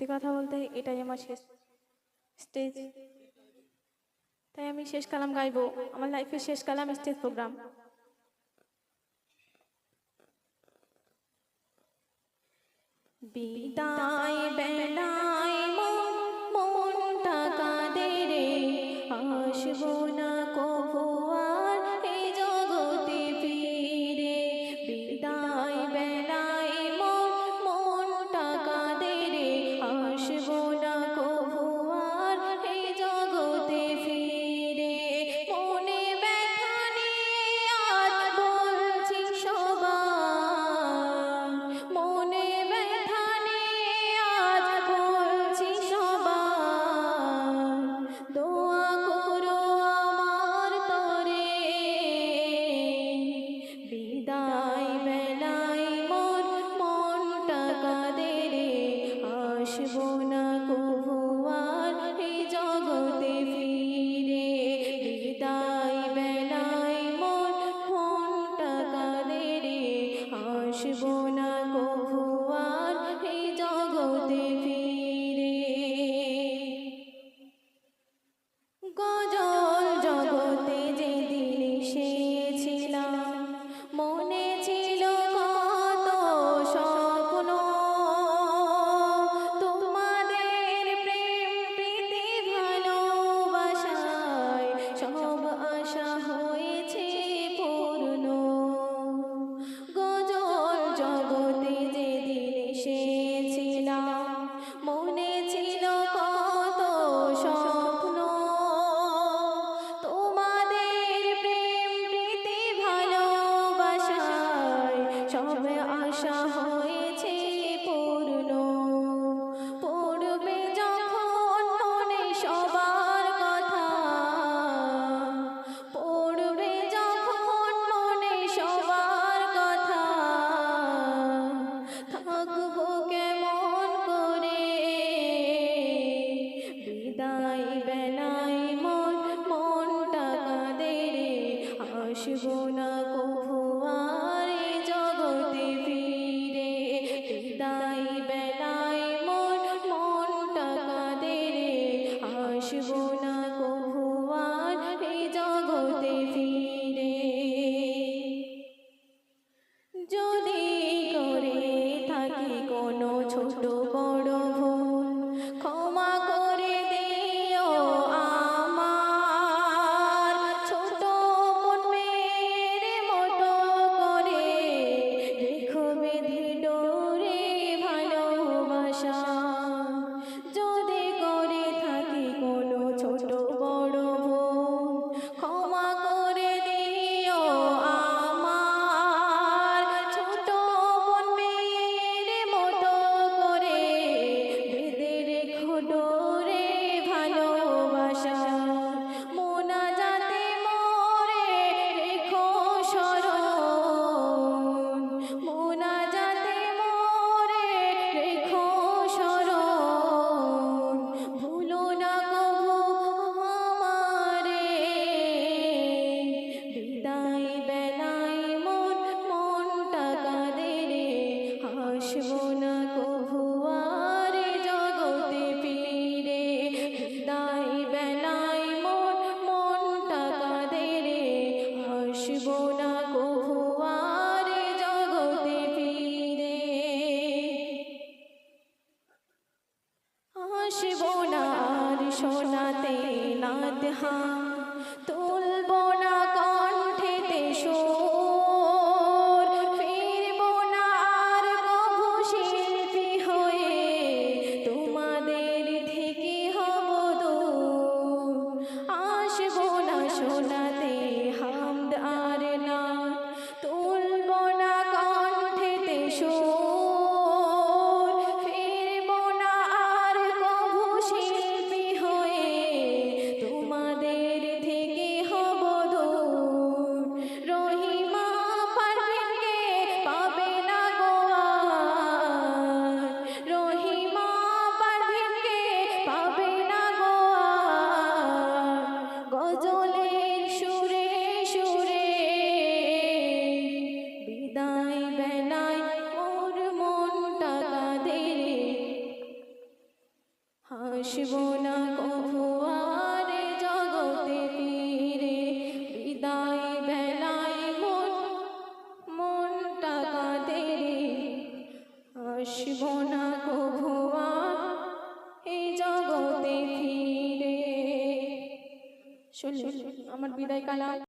সত্যি কথা বলতে এটাই আমার শেষ স্টেজ, তাই আমি শেষ কালাম গাইবো, আমার লাইফের শেষ কালাম স্টেজ প্রোগ্রাম। বিদায় বেলায় মনটা কাঁদে রে, আসবো না কভু আর এই জগতে ফিরে। বিদায় বেলায় মনটা কাঁদে রে, আসবো না কভু আর এই জগতে ফিরে। মনে ব্যথা নিয়ে আজ বলছি সবার, মনে ব্যথা নিয়ে আজ বলছি সবার, দোয়া করো আমার তরে। বিদায় বেলায় মনটা কাঁদে রে, আসবো না কভু আর এই জগতে ফিরে। বিদায় বেলায় মনটা কাঁদে রে, আসবো না কভু আর এই জগতে ফিরে। গজল জগতে যেদিন এসেছিলাম, মনে ছিল কত স্বপ্ন, তোমাদের প্রেম প্রীতি ভালোবাসায় সব আশা হয়েছে পূর্ণ। গজল জগতে যেদিন এসেছিলাম, মনে ছিল কত স্বপ্ন, তোমাদের প্রেম প্রীতি ভালোবাসায় সব আশা হয়েছে পূর্ণ। পড়বে যখন মনে সবার কথা, পড়বে যখন মনে সবার কথা, থাকবো কেমন করে। বিদায় বেলায় মনটা কাঁদে রে, আসবো না কভু আর এই জগতে ফিরে। বিদায় বেলায় মনটা কাঁদে রে, আসবো না কভু আর এই জগতে ফিরে। যদি করে থাকি কোনো ছোট বড় ভুল, ক্ষমা করে দিও আমার। ছোট মন মেয়ের মতো করে রেখো বেঁধে ডোরে ভালোবাসা। যদি করে থাকি কোনো ছোট বড় ভুল, ক্ষমা করে দিও আমার। ছোট মন মেয়ের মতো করে বেঁধে রেখো ডোরে ভালোবাসা। মোনাজাতে মোরে রেখো স্মরণ, মোনাজাতে মোরে রেখো স্মরণ, ভুলো না কভু আমারে। বিদায় বেলায় মনটা কাঁদে রে, আসবো না কভু আর এই জগতে ফিরে। বিদায় বেলায় মনটা কাঁদে রে, আসবো না কভু আর এই জগতে ফিরে। আসবো না আর শোনাতে নাদহা, তুলবো না কণ্ঠেতে সুর, ফিরবো না আর কভু শিল্পী হয়ে তোমাদের থেকে হব দূর। আসবো না শোনাতে হামদ আর নাত, তুলবো না কণ্ঠেতে সুর, ফিরবো না আর কভু শিল্পী হয়ে তোমাদের থেকে হব দূর। আসব না কভু আর এ জগতে ফিরে, বিদায় বেলায় মনটা কাঁদে রে। আসব না কভু আর এই জগতে ফিরে। শুনলেন আমার বিদায় কালাম।